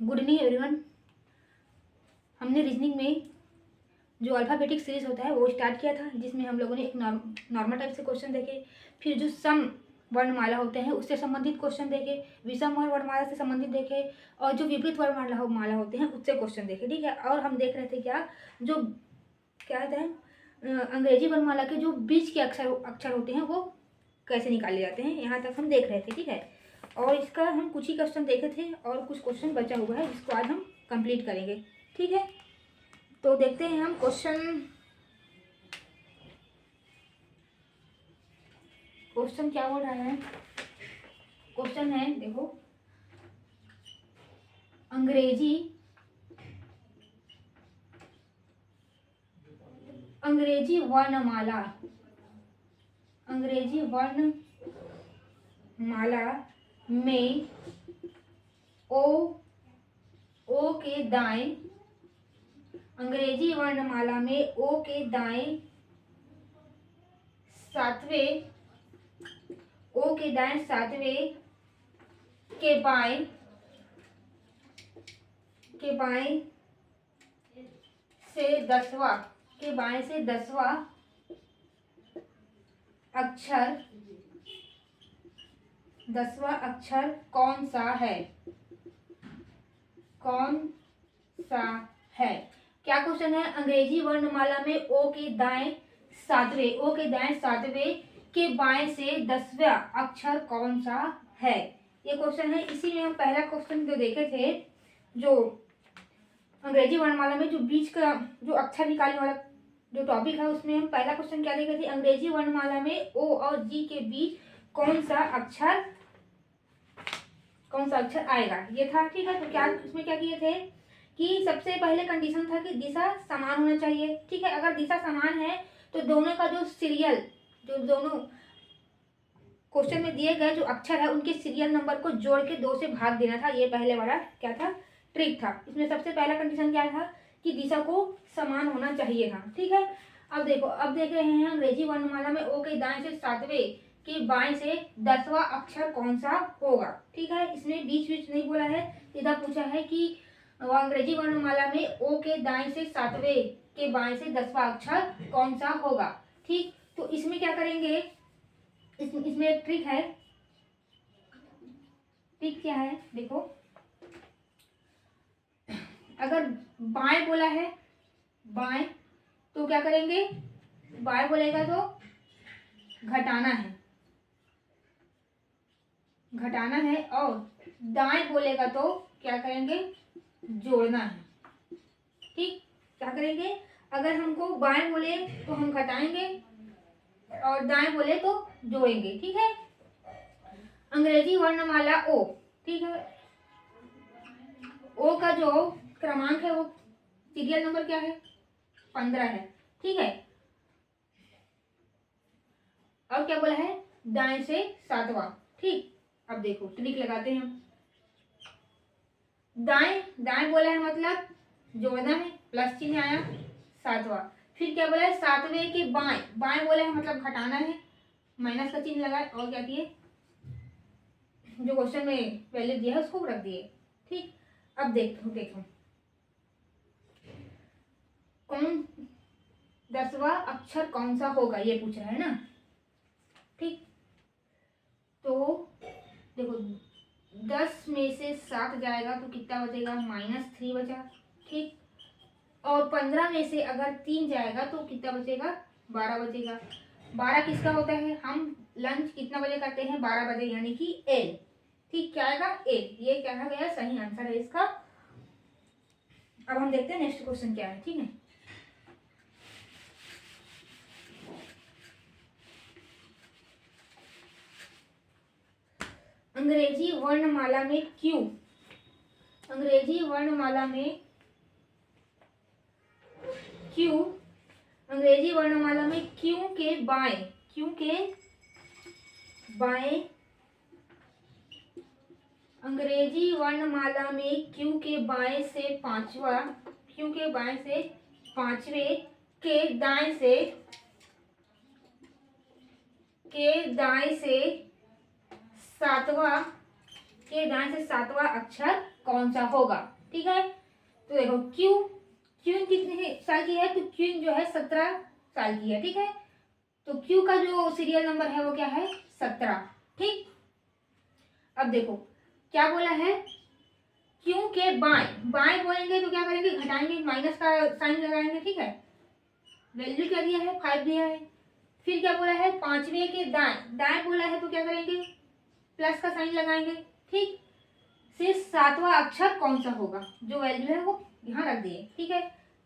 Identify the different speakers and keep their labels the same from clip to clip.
Speaker 1: Good evening everyone. हमने reasoning में जो अल्फ़ाबेटिक सीरीज होता है वो स्टार्ट किया था, जिसमें हम लोगों ने एक नॉर्मल टाइप से क्वेश्चन देखे, फिर जो सम वर्णमाला होते हैं उससे संबंधित क्वेश्चन देखे, विषम वर्णमाला से संबंधित देखे, और जो विपरीत वर्णमाला होते हैं उससे क्वेश्चन देखे। ठीक है, और हम देख रहे थे जो क्या कहते हैं अंग्रेजी वर्णमाला के जो बीच के अक्षर होते हैं वो कैसे निकाले जाते हैं, यहाँ तक हम देख रहे थे। ठीक है, और इसका हम कुछ ही क्वेश्चन देखे थे और कुछ क्वेश्चन बचा हुआ है जिसको आज हम कंप्लीट करेंगे। ठीक है, तो देखते हैं हम क्वेश्चन क्या बोल रहा है। क्वेश्चन है, देखो, अंग्रेजी वर्णमाला में ओ के दाएं, अंग्रेजी वर्णमाला में ओ के दाएं सातवें के बाएं से 10वां अक्षर कौन सा है। क्या क्वेश्चन है? अंग्रेजी वर्णमाला में ओ के दाएं सातवें के बाएं से 10वां अक्षर कौन सा है, ये क्वेश्चन है। इसी में हम पहला क्वेश्चन जो देखे थे, जो अंग्रेजी वर्णमाला में जो बीच का जो अक्षर निकालने वाला जो टॉपिक है, उसमें हम पहला क्वेश्चन क्या देखे थे, अंग्रेजी वर्णमाला में ओ और जी के बीच कौन सा अक्षर आएगा, ये था। ठीक है, तो क्या उसमें क्या किए थे कि सबसे पहले कंडीशन था कि दिशा समान होना चाहिए। ठीक है, अगर दिशा समान है तो दोनों का जो सीरियल, जो दोनों क्वेश्चन में दिए गए जो अक्षर है उनके सीरियल नंबर को जोड़ के 2 से भाग देना था। ये पहले वाला क्या था, ट्रिक था। इसमें सबसे पहला कंडीशन क्या था कि दिशा को समान होना चाहिए था। ठीक है, अब देखो, अब देख रहे हैं अंग्रेजी वर्णमाला में ओ के दाएं से सातवें के बाएं से 10वां अक्षर कौन सा होगा। ठीक है, इसमें बीच नहीं बोला है, सीधा पूछा है कि अंग्रेजी वर्णमाला में ओ के दाएं से सातवें के बाएं से 10वां अक्षर कौन सा होगा। ठीक, तो इसमें क्या करेंगे, इसमें एक ट्रिक है। ट्रिक क्या है, देखो, अगर बाएं बोला है, बाएं, तो क्या करेंगे, बाएं बोलेगा तो घटाना है, और दाएं बोलेगा तो क्या करेंगे, जोड़ना है। ठीक, क्या करेंगे, अगर हमको बाएं बोले तो हम घटाएंगे और दाएं बोले तो जोड़ेंगे। ठीक है, अंग्रेजी वर्णमाला ओ, ठीक है, ओ का जो क्रमांक है वो सीरियल नंबर क्या है, 15 है। ठीक है, अब क्या बोला है, दाएं से 7वां। ठीक, अब देखो ट्रिक लगाते हैं हम। दाएं बोला है मतलब जोड़ना है, प्लस चिन्ह आया, 7वां। फिर क्या बोला है, 7वें के बाएं बोला है मतलब घटाना है, माइनस का चिन्ह लगाए, और क्या किए, जो क्वेश्चन में वैल्यू दिया है उसको रख दिए। ठीक, अब देखो कौन 10वां अक्षर कौन सा होगा, ये पूछ रहा है ना। ठीक, तो देखो 10 में से 7 जाएगा तो कितना बचेगा, -3 बचा। ठीक, और 15 में से अगर 3 जाएगा तो कितना बचेगा, 12 बचेगा। 12 किसका होता है, हम लंच कितना बजे करते हैं, 12 बजे, यानी कि एल। ठीक, क्या आएगा, एल। ये क्या गया, सही आंसर है इसका। अब हम देखते हैं नेक्स्ट क्वेश्चन क्या है। ठीक है, अंग्रेजी वर्णमाला में क्यू, अंग्रेजी वर्णमाला में क्यू के बाएं, अंग्रेजी वर्णमाला में क्यू के बाएं से 5वें के दाएं से 7वां के दाएं से 7वां अक्षर कौन सा होगा। ठीक है, तो देखो क्वीन कितने साल की है, तो क्वीन जो है 17 साल की है। ठीक है, तो क्यू का जो सीरियल नंबर है वो क्या है, 17। ठीक, अब देखो क्या बोला है, क्यू के बाएं बाएं बोलेंगे तो क्या करेंगे, घटाएंगे, माइनस का साइन लगाएंगे। ठीक है, वैल्यू क्या दिया है, 5 दिया है। फिर क्या बोला है, 5वें के दाएं दाएं बोला है तो क्या करेंगे, प्लस का साइन लगाएंगे। ठीक, से 7वां अक्षर कौन सा होगा, जो वैल्यू है वो यहाँ रख दिए। ठीक है,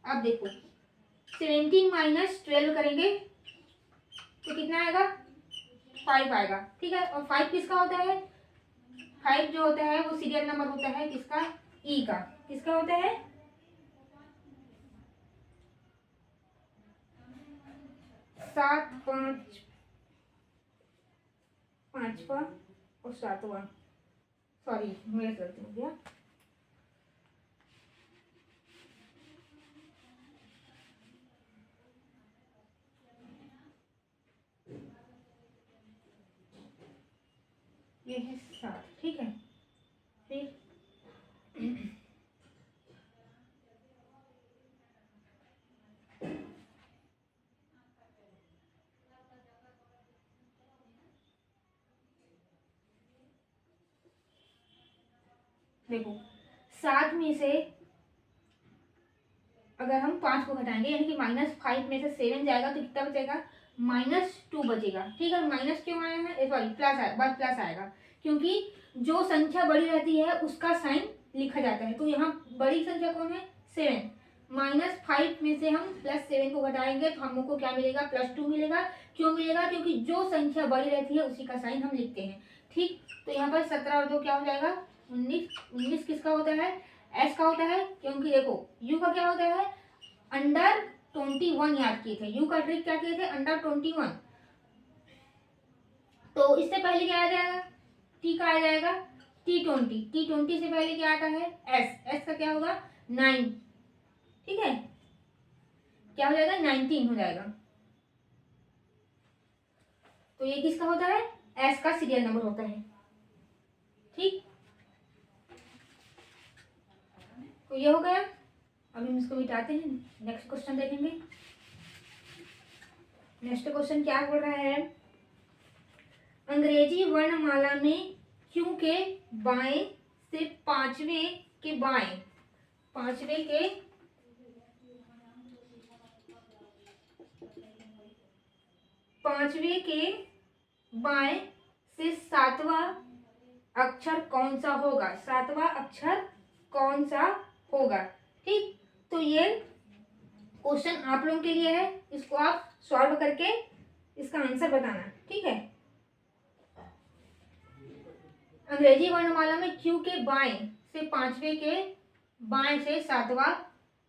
Speaker 1: अब देखो 17 माइनस 12 करेंगे तो कितना आएगा, 5 आएगा। ठीक है, और 5 किसका होता है, 5 जो होता है वो सीरियल नंबर होता है किसका, ई का। किसका होता है, 7 5 5वां और 7वां, सॉरी मेरे गलती हो गया। ये है 7। ठीक है, फिर देखो 7 में से अगर हम 5 को घटाएंगे यानी कि -5 में से 7 जाएगा तो कितना बचेगा, -2 बचेगा। ठीक है, माइनस क्यों आया है, सॉरी प्लस आया, बस प्लस आएगा क्योंकि जो संख्या बड़ी रहती है उसका साइन लिखा जाता है। तो यहाँ बड़ी संख्या कौन है, 7। -5 में से हम +7 को घटाएंगे तो हमको क्या मिलेगा, +2 मिलेगा। क्यों मिलेगा, क्योंकि जो संख्या बड़ी रहती है उसी का साइन हम लिखते हैं। ठीक, तो यहाँ पर 17 और 2 क्या हो जाएगा, 19। 19 किसका होता है, एस का होता है, क्योंकि देखो यू का क्या होता है, अंडर 21 याद किए थे, यू का ट्रिक क्या किए थे, अंडर 21। तो इससे पहले क्या आ जाएगा, टी का आ जाएगा T20। T20 से पहले क्या आता है, एस का क्या होगा, 9। ठीक है, क्या हो जाएगा, 19 हो जाएगा। तो ये किसका होता है, एस का सीरियल नंबर होता है। ठीक, तो ये हो गया। अब हम इसको मिटाते हैं, नेक्स्ट क्वेश्चन देखेंगे। नेक्स्ट क्वेश्चन क्या बोल रहा है, अंग्रेजी वर्णमाला में क्यू के बाएं से 5वें के बाएं, 5वें के बाएं से 7वां अक्षर कौन सा होगा, 7वां अक्षर कौन सा होगा। ठीक, तो ये क्वेश्चन आप लोगों के लिए है, इसको आप सॉल्व करके इसका आंसर बताना। ठीक है, अंग्रेजी वर्णमाला में क्यू के बाएं से 5वें के बाएं से 7वां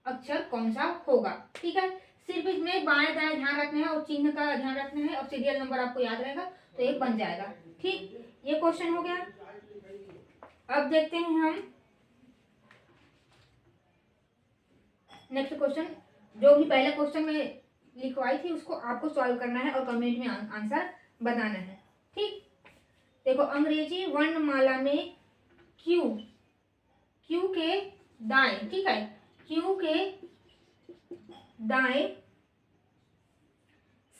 Speaker 1: अक्षर कौन सा होगा। ठीक है, सिर्फ इसमें बाएं दाएं ध्यान रखना है और चिन्ह का ध्यान रखना है और सीरियल नंबर आपको याद रहेगा तो एक बन जाएगा। ठीक, ये क्वेश्चन हो गया। अब देखते हैं हम नेक्स्ट क्वेश्चन, जो भी पहले क्वेश्चन में लिखवाई थी उसको आपको सॉल्व करना है और कमेंट में आंसर बताना है। ठीक, देखो अंग्रेजी वर्णमाला में क्यू के दाएं, ठीक है, क्यू के दाएं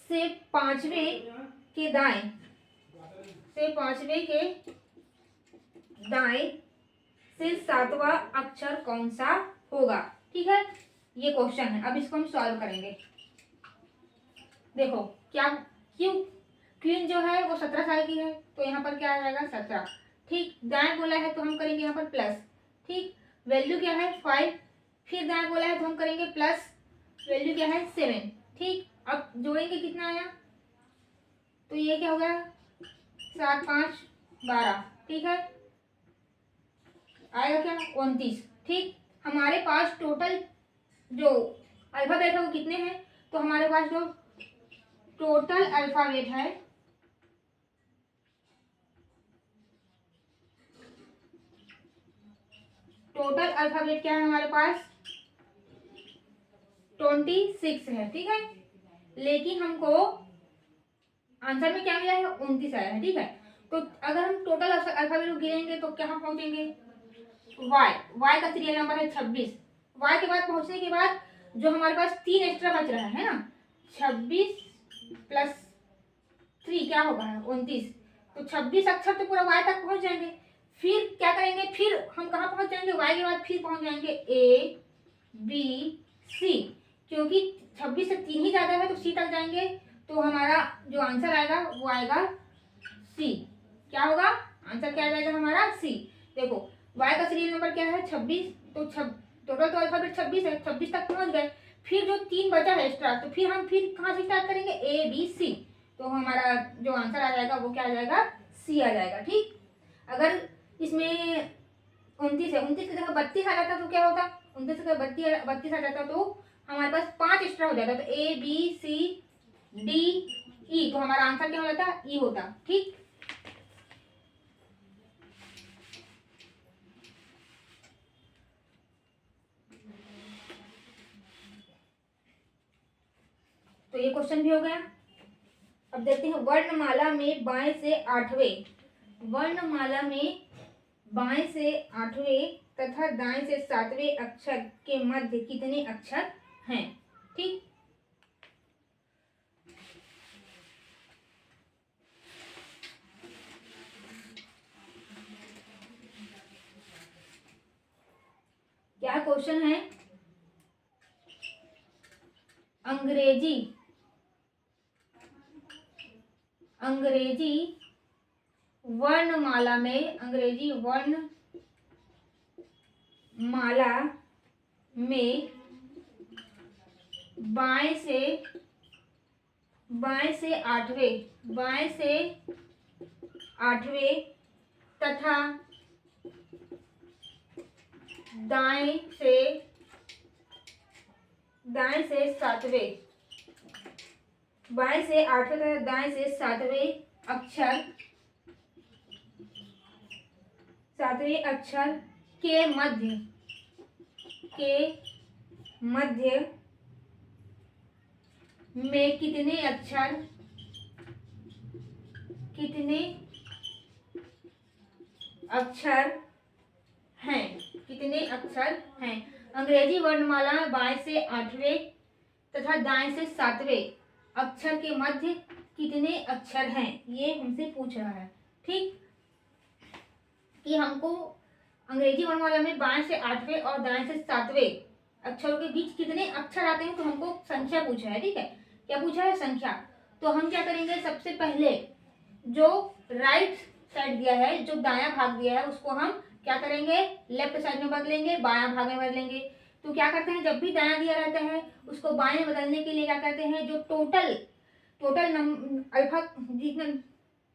Speaker 1: से 5वें के दाएं से 5वें के दाएं से 7वां अक्षर कौन सा होगा। ठीक है, ये क्वेश्चन है, अब इसको हम सॉल्व करेंगे। देखो क्या, क्वीन जो है वो 17 साल की है तो यहाँ पर क्या आ जाएगा, 17। ठीक, दाएं बोला है तो हम करेंगे यहाँ पर प्लस। ठीक, वैल्यू क्या है, 5। फिर दाएं बोला है तो हम करेंगे प्लस, वैल्यू क्या है, 7। ठीक, अब जोड़ेंगे कितना आया, तो ये क्या हो गया, 7 5 12। ठीक है, आएगा क्या, 29। ठीक, हमारे पास टोटल जो अल्फाबेट है वो कितने हैं, तो हमारे पास जो टोटल अल्फाबेट है क्या है हमारे पास, 26 है। ठीक है, लेकिन हमको आंसर में क्या मिला है, 29 आया है। ठीक है, तो अगर हम टोटल अल्फाबेट गिनेंगे तो कहाँ पहुंचेंगे, वाई का सीरियल नंबर है 26। वाई के बाद पहुंचने के बाद जो हमारे पास 3 एक्स्ट्रा बच रहा है ना, 26 प्लस 3 क्या होगा, 29। तो 26 अक्षर तो पूरा वाई तक पहुंच जाएंगे। फिर क्या करेंगे, फिर हम कहाँ पहुंच जाएंगे, वाई के बाद फिर पहुंच जाएंगे ए बी सी, क्योंकि 26 से 3 ही ज्यादा है तो सी तक जाएंगे। तो हमारा जो आंसर आएगा वो आएगा सी। क्या होगा, आंसर क्या आ जाएगा हमारा सी। देखो वाई का सीरियल नंबर क्या है 26, तो टोटल तो अल्फाबेट 26 है, 26 तक पहुंच गए। फिर जो 3 बचा है एक्स्ट्रा, तो फिर हम फिर कहाँ से स्टार्ट करेंगे, ए बी सी। तो हमारा जो आंसर आ जाएगा वो क्या आ जाएगा, सी आ जाएगा। ठीक, अगर इसमें 29 है, 29 की जगह 32 आ जाता तो क्या होता, 29 की जगह 32 आ जाता तो हमारे पास 5 एक्स्ट्रा हो जाता, तो A B C D E, तो हमारा आंसर क्या हो जाता, ई होता। ठीक, तो ये क्वेश्चन भी हो गया। अब देखते हैं वर्णमाला में बाएं से 8वें, वर्णमाला में बाएं से 8वें तथा दाएं से 7वें अक्षर के मध्य कितने अक्षर हैं। ठीक, क्या क्वेश्चन है, अंग्रेजी वर्णमाला में, अंग्रेजी वर्णमाला में बाएं से 8वें तथा दाएं से 7वें, बाएं से 8वें तथा दाएं से 7वें अक्षर के मध्य में कितने अक्षर हैं, कितने अक्षर हैं। अंग्रेजी वर्णमाला बाएं से 8वें तथा दाएं से 7वें अक्षर के मध्य कितने अक्षर हैं, ये हमसे पूछ रहा है। ठीक, कि हमको अंग्रेजी वर्णमाला में बाएं से 8वें और दाएं से 7वें अक्षरों के बीच कितने अक्षर आते हैं, तो हमको संख्या पूछा है। ठीक है, क्या पूछा है, संख्या। तो हम क्या करेंगे, सबसे पहले जो राइट साइड दिया है, जो दायां भाग दिया है, उसको हम क्या करेंगे, लेफ्ट साइड में बदलेंगे, बायां भाग में बदलेंगे। तो क्या करते हैं, जब भी दायां दिया रहता है उसको बाएं में बदलने के लिए क्या करते हैं, जो टोटल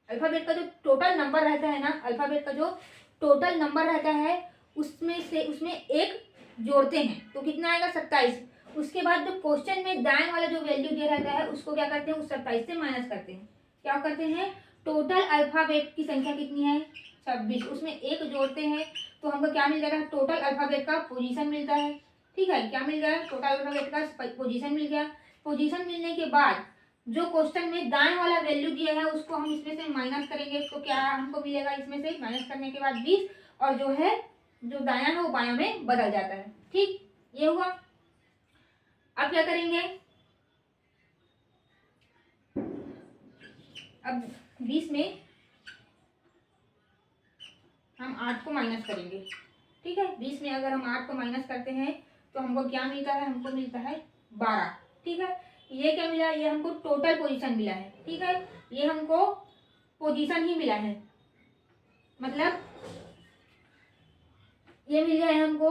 Speaker 1: अल्फाबेट का जो टोटल नंबर रहता है ना, अल्फाबेट का जो टोटल नंबर रहता है उसमें एक जोड़ते हैं, तो कितना आएगा, 27। उसके बाद जो क्वेश्चन में दाएं वाला जो वैल्यू दिया रहता है उसको क्या करते हैं, उस 27 से माइनस करते हैं। क्या करते हैं, टोटल अल्फाबेट की संख्या कितनी है, 26, उसमें एक जोड़ते हैं तो हमको क्या मिल जाएगा, टोटल अल्फाबेट का पोजीशन मिलता है। ठीक है, क्या मिल गया, टोटल अल्फाबेट का पोजीशन मिल गया। पोजीशन मिलने के बाद जो क्वेश्चन में दाएं वाला वैल्यू दिया है उसको हम इसमें से माइनस करेंगे, तो क्या हमको मिलेगा, इसमें से माइनस करने के बाद 20, और जो है जो दायां है वो बायां में बदल जाता है। ठीक, ये हुआ। अब क्या करेंगे, अब 20 में हम 8 को माइनस करेंगे। ठीक है, 20 में अगर हम 8 को माइनस करते हैं तो हमको क्या मिलता है, हमको मिलता है 12। ठीक है, ये क्या मिला, ये हमको टोटल पोजीशन मिला है। ठीक है, ये हमको पोजीशन ही मिला है, मतलब ये मिल गया है हमको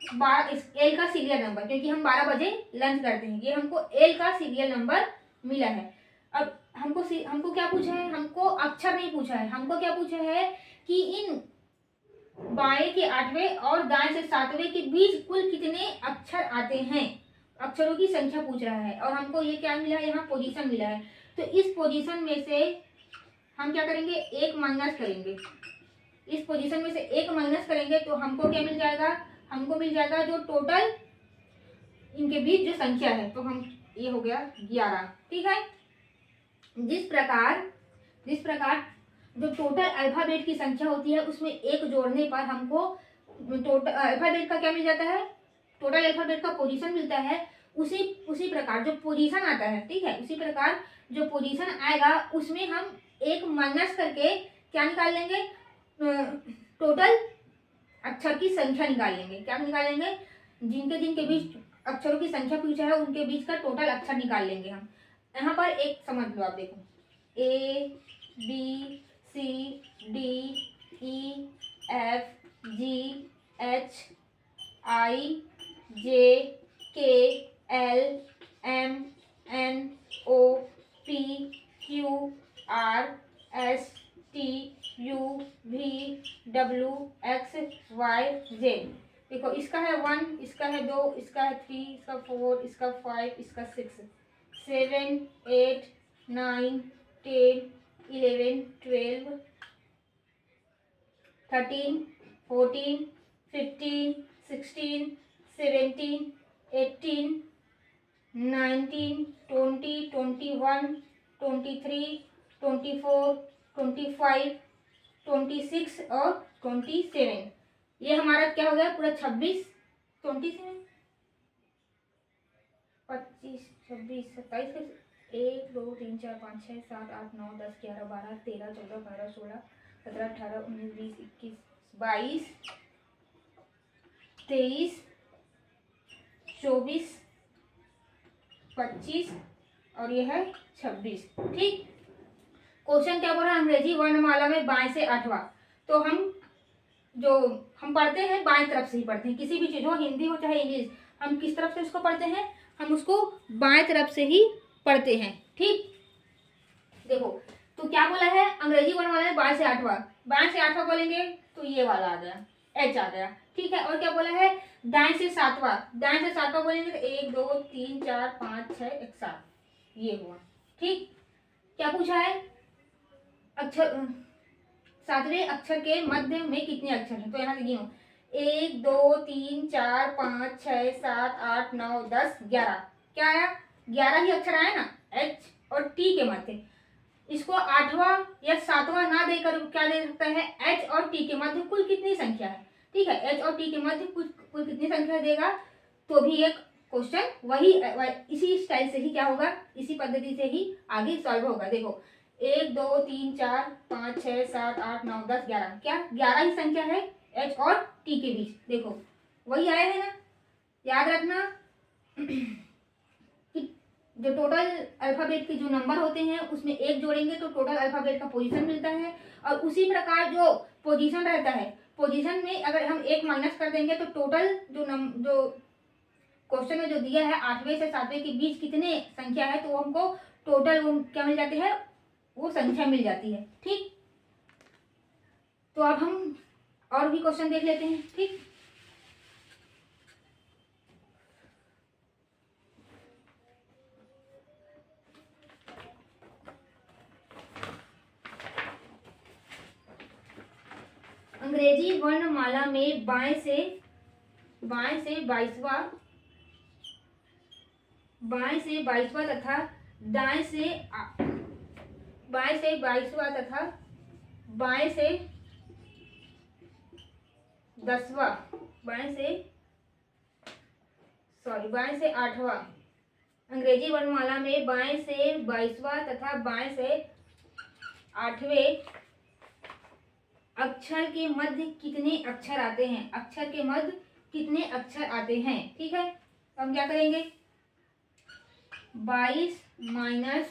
Speaker 1: 12 एल का सीरियल नंबर, क्योंकि हम 12 बजे लंच करते हैं। ये हमको एल का सीरियल नंबर मिला है। अब हमको क्या पूछा है, हमको अक्षर नहीं पूछा है, हमको क्या पूछा है कि इन बाएं के 8वें और दाएं से 7वें के बीच कुल कितने अक्षर आते हैं, अक्षरों की संख्या पूछ रहा है। और हमको ये क्या मिला है, यहाँ पोजीशन मिला है। तो इस पोजीशन में से हम क्या करेंगे, एक माइनस करेंगे। इस पोजीशन में से एक माइनस करेंगे तो हमको क्या मिल जाएगा, हमको मिल जाएगा जो टोटल इनके बीच जो संख्या है। तो हम, ये हो गया 11। ठीक है, जिस प्रकार जिस प्रकार जो टोटल अल्फाबेट की संख्या होती है उसमें एक जोड़ने पर हमको टोटल अल्फाबेट का क्या मिल जाता है, टोटल अल्फाबेट का पोजीशन मिलता है। उसी प्रकार जो पोजीशन आता है, ठीक है, उसी प्रकार जो पोजीशन आएगा उसमें हम एक माइनस करके क्या निकाल लेंगे, टोटल अक्षर की संख्या निकाल लेंगे। क्या निकाल लेंगे, जिनके जिनके बीच अक्षरों की संख्या पूछा है उनके बीच का टोटल अक्षर निकाल लेंगे हम। यहाँ पर एक समझ लो, आप देखो A B C D E F G H I J K L M N O P Q R S T U V W X Y Z। देखो इसका है 1, इसका है 2, इसका है 3, इसका 4, इसका 5, इसका 6, 7 8 9 10 11 12 13 14 15 16 17 18 19 20 21 23 24 25 26 और 27। ये हमारा क्या हो गया पूरा 26, 27 25 26 27 1 2 3 4 5 6 7 8 9 10 11 12 13 14 15 16 17 18 19 20 21 22 23 24 25 और ये है 26। ठीक, क्वेश्चन क्या बोल रहा है, अंग्रेजी वर्णमाला में बाएं से आठवां। तो हम पढ़ते हैं बाएं तरफ से ही पढ़ते हैं, किसी भी चीज हो, हिंदी हो चाहे इंग्लिश, हम किस तरफ से उसको पढ़ते हैं, हम उसको बाएं तरफ से ही पढ़ते हैं। ठीक, देखो तो क्या बोला है, अंग्रेजी वर्णमाला में बाएं से आठवां, बाएं से आठवां बोलेंगे तो ये वाला आ गया, एच आ गया। ठीक है, और क्या बोला है, दाएं से सातवां, दाएं से सातवां बोलेंगे तो 1 2 3 4 5 6 1 7, ये हुआ। ठीक, क्या पूछा है, अक्षर सातवें अक्षर के मध्य में कितने अक्षर हैं, तो यहाँ से गिनो 1 2 3 4 5 6 7 8 9 10 11। क्या आया, 11 ही अक्षर आया ना, एच और टी के मध्य। इसको आठवां या सातवां ना देकर क्या दे सकता है, एच और टी के मध्य कुल कितनी संख्या है। ठीक है, एच और टी के मध्य कुल कितनी संख्या देगा, तो भी एक क्वेश्चन वही इसी स्टाइल से ही क्या होगा, इसी पद्धति से ही आगे सॉल्व होगा। देखो 1 2 3 4 5 6 7 8 9 10 11, क्या 11 ही संख्या है एच और टी के बीच, देखो वही आया है ना। याद रखना कि जो टोटल अल्फाबेट के जो नंबर होते हैं उसमें एक जोड़ेंगे तो टोटल अल्फाबेट का पोजीशन मिलता है, और उसी प्रकार जो पोजीशन रहता है, पोजीशन में अगर हम एक माइनस कर देंगे तो टोटल जो क्वेश्चन में जो दिया है 8वें से 7वें के बीच कितने संख्या है, तो हमको टोटल वो क्या मिल जाती है, वो संख्या मिल जाती है। ठीक, तो अब हम और भी क्वेश्चन देख लेते हैं। ठीक, अंग्रेजी वर्णमाला में बाएं से 22वां तथा दाएं से 22वां तथा बाएं से 10वां, बाएं से 8वां, अंग्रेजी वर्णमाला में बाएं से 22वां तथा बाएं से 8वें अक्षर के मध्य कितने अक्षर आते हैं, अक्षर के मध्य कितने अक्षर आते हैं। ठीक है, तो हम क्या करेंगे, 22 माइनस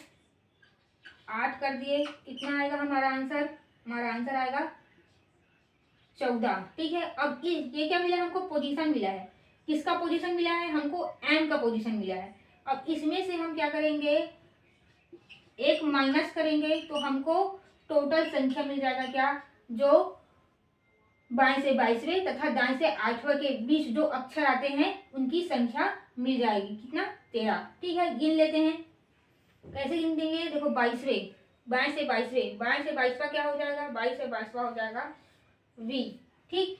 Speaker 1: 8 कर दिए, कितना आएगा हमारा आंसर, हमारा आंसर आएगा 14। ठीक है, अब ये क्या मिला हमको, पोजीशन मिला है, किसका पोजीशन मिला है हमको, एम का पोजीशन मिला है। अब इसमें से हम क्या करेंगे, एक माइनस करेंगे तो हमको टोटल संख्या मिल जाएगा, क्या, जो बाएं से 22वें तथा दाएं से 8वें के बीच जो अक्षर आते हैं उनकी संख्या मिल जाएगी, कितना, 13। ठीक है, गिन लेते हैं, कैसे गिन देंगे, देखो 22वें, बाएं से 22वें, बाएं से 22वां क्या हो जाएगा, 22 से 22वां हो जाएगा वी। ठीक,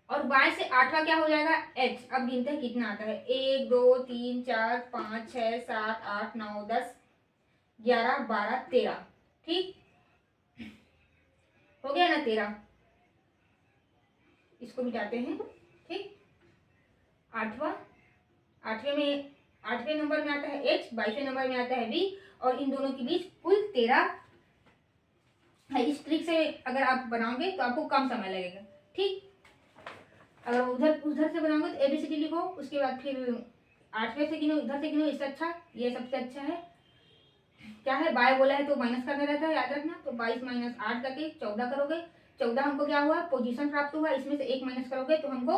Speaker 1: और बाएं से 8वां क्या हो जाएगा, एच। अब गिनते हैं कितना आता है, 1 2 3 4 5 6 7 8 9 10 11 12 13। ठीक, हो गया ना 13। इसको मिटाते हैं। ठीक, आठवें नंबर में आता है H, 22वें नंबर में आता है V, और इन दोनों के बीच कुल 13 है। इस ट्रिक से अगर आप बनाओगे तो आपको कम समय लगेगा। ठीक, अगर उधर से बनाओगे तो ABCD लिखो, उसके बाद फिर 8वें से गिनो, इधर से गिनो, इससे अच्छा ये सबसे अच्छा है। क्या है, बाय बोला है तो माइनस करना रहता है, याद रखना। तो 22 माइनस 8 करके 14 करोगे। 14 हमको क्या हुआ, पोजीशन प्राप्त हुआ। इसमें से 1 माइनस करोगे तो हमको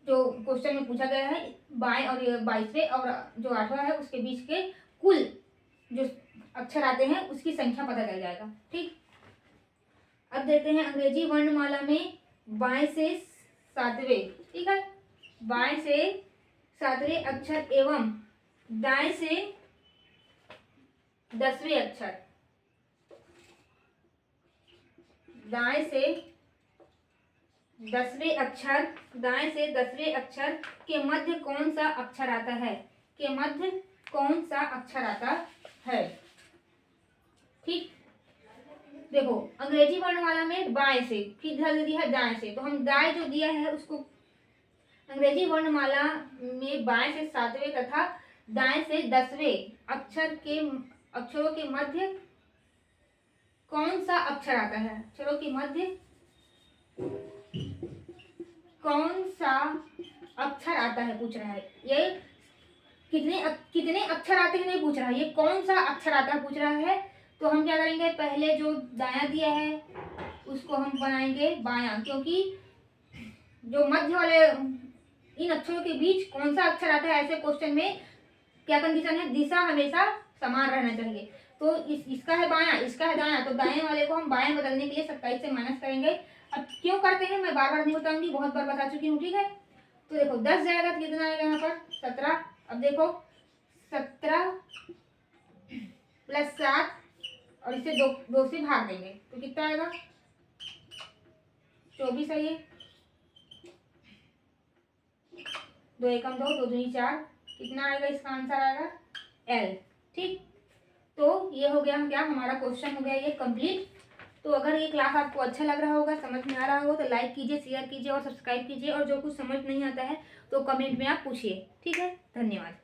Speaker 1: जो क्वेश्चन में पूछा गया है बाएं और 22वें और जो 8वां है उसके बीच के कुल जो अक्षर आते हैं उसकी संख्या पता चल जाएगा। ठीक, अब देते हैं अंग्रेजी वर्णमाला में बाएं से 7वें। ठीक है, बाएं से 7वें अक्षर एवं दाएं से 10वें अक्षर, दाएं से 10वें अक्षर के मध्य कौन सा अक्षर आता है, के मध्य कौन सा अक्षर आता है। ठीक, देखो अंग्रेजी वर्णमाला में बाएं से, फिर इधर दिया है दाएं से, तो हम दाएं जो दिया है उसको अंग्रेजी वर्णमाला में बाएं से 7वें तथा दाएं से 10वें अक्षरों के मध्य कौन सा अक्षर आता है, अक्षरों के मध्य कौन सा अक्षर आता है पूछ रहा है। ये कितने अक्षर आते हैं नहीं पूछ रहा है, ये कौन सा अक्षर आता है पूछ रहा है। तो हम क्या करेंगे, पहले जो दायां दिया है उसको हम बनाएंगे बायां, क्योंकि जो मध्य वाले इन अक्षरों के बीच कौन सा अक्षर आता है, ऐसे क्वेश्चन में क्या कंडीशन है, दिशा हमेशा समान रहना चाहिए। तो इसका है बायां, इसका है दायां, तो दाएं वाले को हम बाएं बदलने के लिए 27 से माइनस करेंगे। अब क्यों करते हैं मैं बार बार नहीं बताऊंगी, बहुत बार बता चुकी हूँ। ठीक है, तो देखो 10 जाएगा तो कितना आएगा यहाँ पर 17। अब देखो 17 + 7 और इसे दो से भाग देंगे तो कितना आएगा 24 है। ये 2 एकम 2, 2 दूनी 4, कितना आएगा, इसका आंसर आएगा L। ठीक, तो ये हो गया हमारा क्वेश्चन हो गया ये कंप्लीट। तो अगर ये क्लास आपको अच्छा लग रहा होगा, समझ में आ रहा होगा तो लाइक कीजिए, शेयर कीजिए और सब्सक्राइब कीजिए, और जो कुछ समझ नहीं आता है तो कमेंट में आप पूछिए। ठीक है, धन्यवाद।